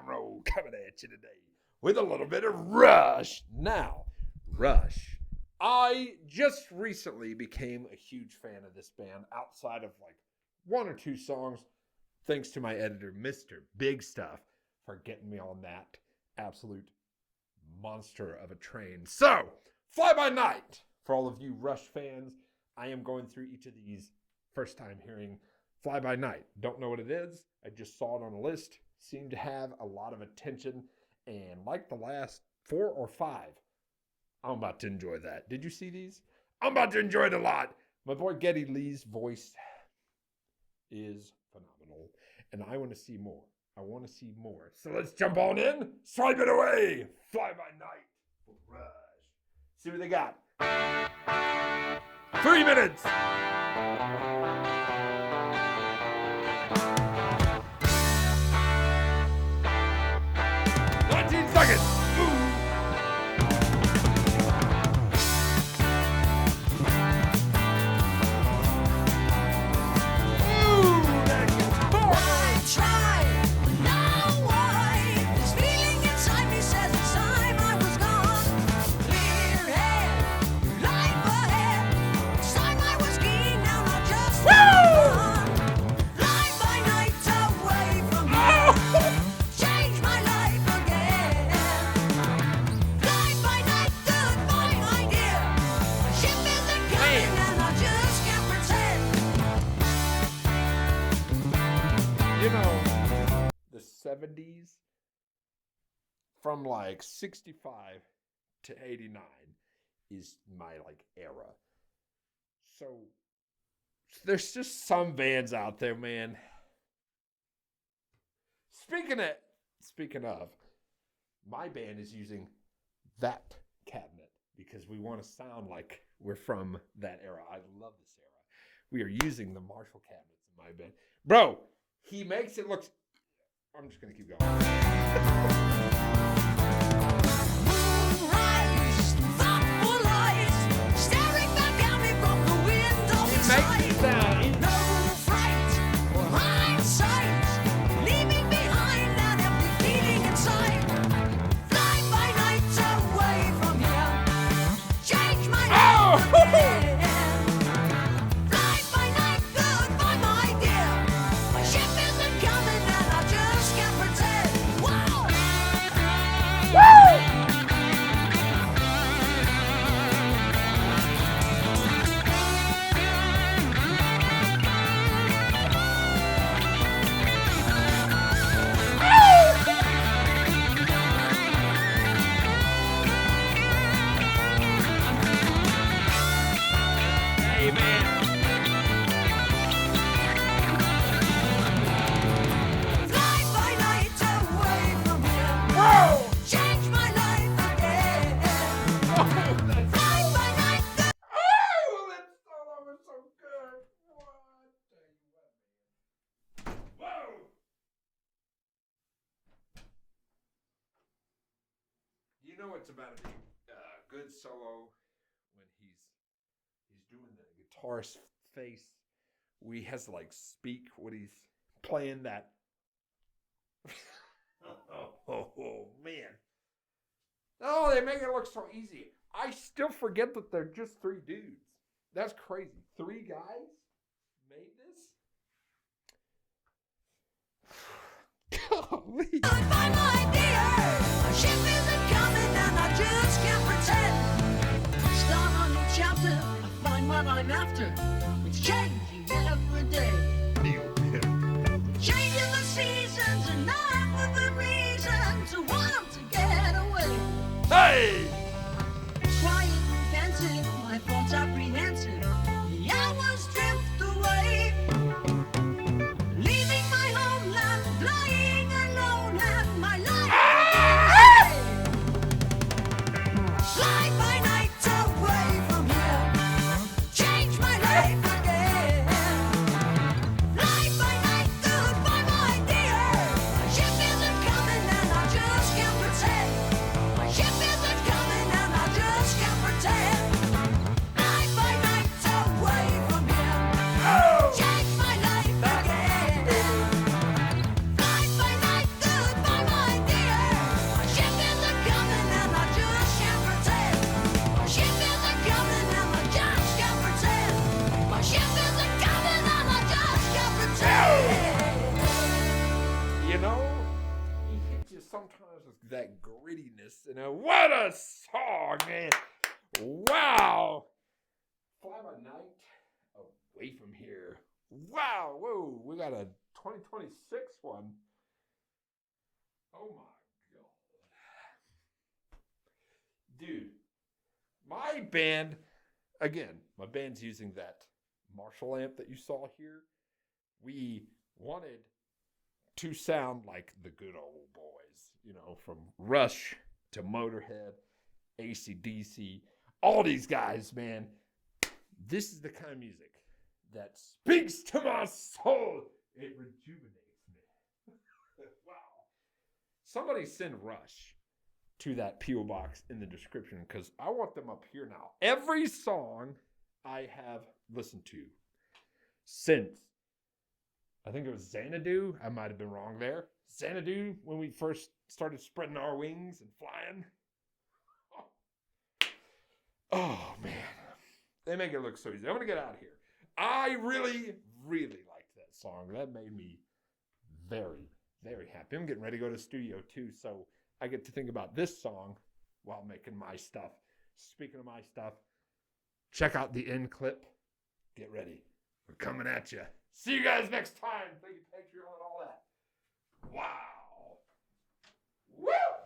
roll coming at you today with a little bit of Rush. Now, Rush. I just recently became a huge fan of this band outside of like one or two songs, thanks to my editor, MrBigStuph, for getting me on that absolute monster of a train. So, Fly By Night. For all of you Rush fans, I am going through each of these first time hearing Fly By Night. Don't know what it is. I just saw it on a list. Seemed to have a lot of attention. And like the last 4 or 5, I'm about to enjoy that. Did you see these? I'm about to enjoy it a lot. My boy Geddy Lee's voice is phenomenal. And I want to see more. I want to see more. So let's jump on in. Swipe it away. Fly By Night. Rush. See what they got. 3 minutes. 19 seconds. You know, the 70s from like 65 to 89 is my like era. So there's just some bands out there, man. Speaking of, my band is using that cabinet because we want to sound like we're from that era. I love this era. We are using the Marshall cabinets in my band. Bro, he makes it look... I'm just going to keep going. Moonrise, thoughtful eyes, staring back at me from the window. It makes it sound... No fright or hindsight, leaving behind an empty feeling inside. Fly by night away from here, change my life again. You know it's about to be a good solo when he's doing the guitarist face. He has to like speak when he's playing that. oh man. Oh, they make it look so easy. I still forget that they're just 3 dudes. That's crazy. 3 guys made this? Golly. Goodbye, my dear. A ship isn't coming and I just can't pretend. Start a new chapter, I find what I'm after. It's changing every day. Changing the seasons and not with a reason to want to get away. Hey! Quiet and pensive, my thoughts apprehensive. The hours drift away. Leaving my homeland, flying alone, and my life. Fly by night away from here. Change my life again. Fly by night, goodbye, my dear. My ship isn't coming and I just can't pretend. My ship isn't coming and I just can't pretend. Fly by night. know, what a song, man. Wow. Fly by night away from here. Wow. Whoa. We got a 2026 one. Oh my God. Dude, my band, again, my band's using that Marshall amp that you saw here. We wanted to sound like the good old boys, you know, from Rush to Motorhead, AC/DC, all these guys, man. This is the kind of music that speaks to my soul. It rejuvenates me. Wow. Somebody send Rush to that P.O. box in the description because I want them up here now. Every song I have listened to since, I think it was Xanadu. I might have been wrong there. Xanadu, when we first started spreading our wings and flying. Oh man. They make it look so easy. I'm going to get out of here. I really, really liked that song. That made me very, very happy. I'm getting ready to go to the studio too, so I get to think about this song while making my stuff. Speaking of my stuff, check out the end clip. Get ready. We're coming at you. See you guys next time. Thank you, Patreon, and all that. Wow. Woo!